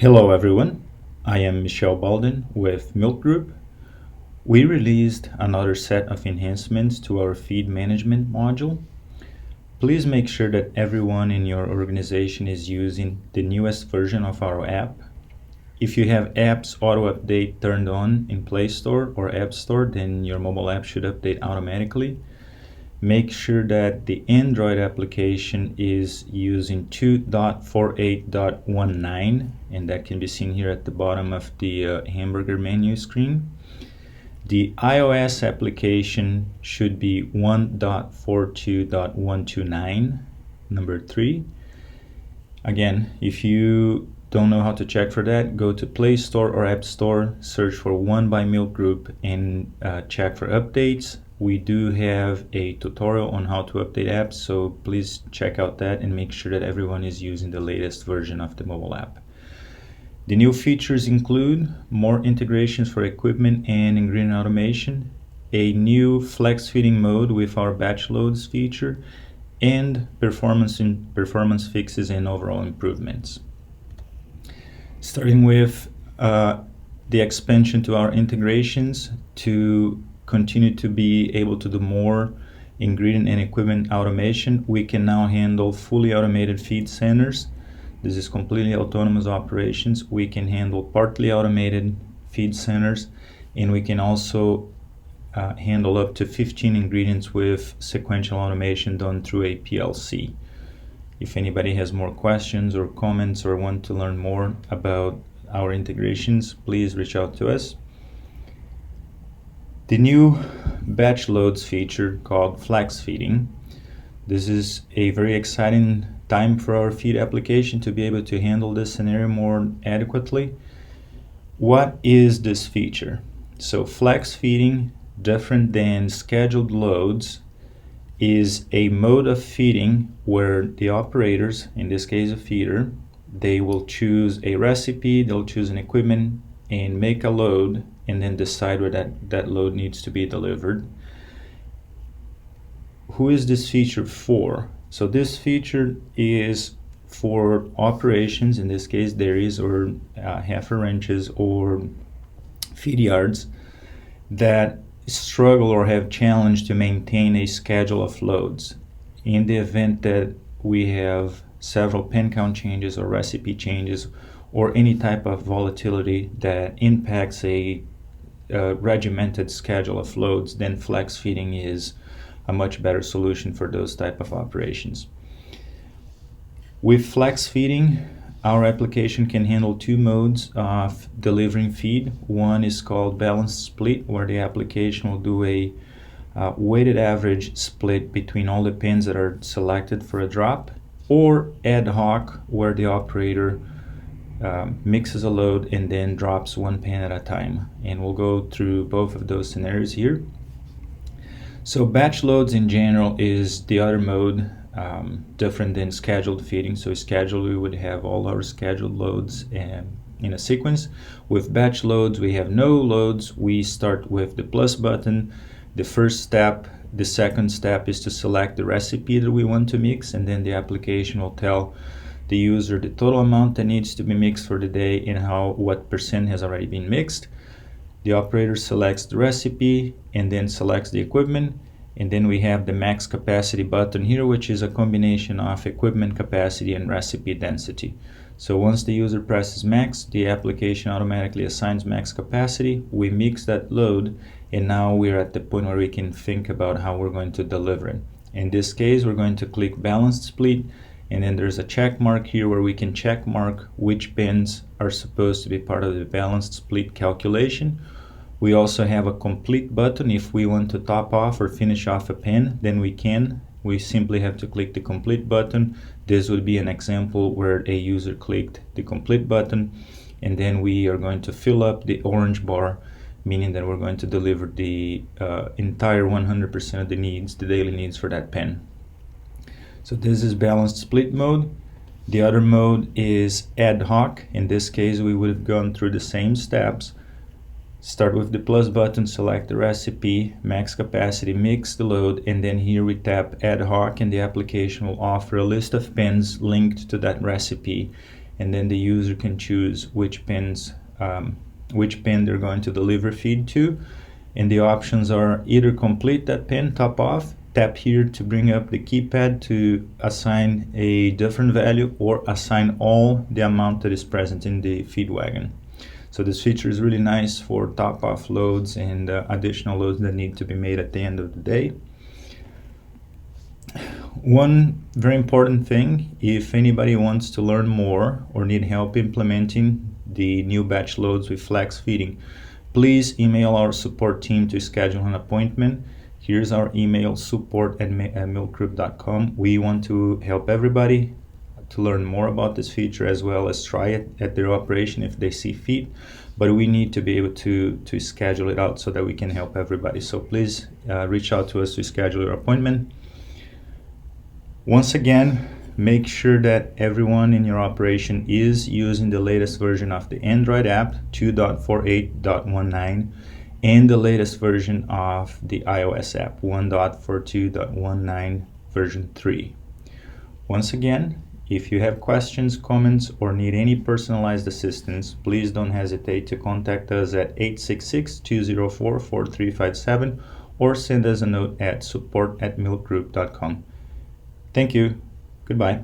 Hello everyone, I am Michelle Balden with Milk Group. We released another set of enhancements to our feed management module. Please make sure that everyone in your organization is using the newest version of our app. If you have apps auto update turned on in Play Store or App Store, then your mobile app should update automatically. Make sure that the Android application is using 2.48.19, and that can be seen here at the bottom of the hamburger menu screen. The iOS application should be 1.42.129, number 3. Again, if you don't know how to check for that, go to Play Store or App Store, search for One by Milk Group, and check for updates. We do have a tutorial on how to update apps, so please check out that and make sure that everyone is using the latest version of the mobile app. The new features include more integrations for equipment and ingredient automation, a new flex feeding mode with our batch loads feature, and performance fixes and overall improvements. Starting with the expansion to our integrations to continue to be able to do more ingredient and equipment automation, we can now handle fully automated feed centers. This is completely autonomous operations. We can handle partly automated feed centers, and we can also handle up to 15 ingredients with sequential automation done through a PLC. If anybody has more questions or comments or want to learn more about our integrations, please reach out to us. The new batch loads feature called flex feeding. This is a very exciting time for our feed application to be able to handle this scenario more adequately. What is this feature? So flex feeding, different than scheduled loads, is a mode of feeding where the operators, in this case a feeder, they will choose a recipe, they'll choose an equipment and make a load, and then decide where that load needs to be delivered. Who is this feature for? So this feature is for operations, in this case dairies or heifer ranches or feed yards that struggle or have challenge to maintain a schedule of loads. In the event that we have several pen count changes or recipe changes or any type of volatility that impacts a regimented schedule of loads, then flex feeding is a much better solution for those type of operations. With flex feeding, our application can handle two modes of delivering feed. One is called balanced split, where the application will do a weighted average split between all the pens that are selected for a drop, or ad hoc, where the operator mixes a load and then drops one pen at a time. And we'll go through both of those scenarios here. So batch loads in general is the other mode, different than scheduled feeding. So scheduled, we would have all our scheduled loads in a sequence. With batch loads, we have no loads. We start with the plus button. The first step, the second step is to select the recipe that we want to mix, and then the application will tell the user the total amount that needs to be mixed for the day and what percent has already been mixed. The operator selects the recipe and then selects the equipment, and then we have the max capacity button here, which is a combination of equipment capacity and recipe density. So once the user presses max, the application automatically assigns max capacity. We mix that load, and now we're at the point where we can think about how we're going to deliver it. In this case, we're going to click balanced split, and then there's a check mark here where we can check mark which pens are supposed to be part of the balanced split calculation. We also have a complete button. If we want to top off or finish off a pen, then we can. We simply have to click the complete button. This would be an example where a user clicked the complete button, and then we are going to fill up the orange bar, meaning that we're going to deliver the entire 100% of the needs, the daily needs for that pen. So this is balanced split mode. The other mode is ad hoc. In this case, we would have gone through the same steps. Start with the plus button, select the recipe, max capacity, mix the load, and then here we tap ad hoc, and the application will offer a list of pens linked to that recipe. and then the user can choose which pen they're going to deliver feed to. And the options are either complete that pin, top off, tap here to bring up the keypad to assign a different value, or assign all the amount that is present in the feed wagon. So this feature is really nice for top off loads and additional loads that need to be made at the end of the day. One very important thing, if anybody wants to learn more or need help implementing the new batch loads with flex feeding, please email our support team to schedule an appointment. Here's our email, support@milkgroup.com. We want to help everybody to learn more about this feature, as well as try it at their operation if they see fit. But we need to be able to schedule it out so that we can help everybody. So please reach out to us to schedule your appointment. Once again, make sure that everyone in your operation is using the latest version of the Android app, 2.48.19, and the latest version of the iOS app, 1.42.19 version 3. Once again, if you have questions, comments, or need any personalized assistance, please don't hesitate to contact us at 866-204-4357 or send us a note at support@milkgroup.com. Thank you. Goodbye.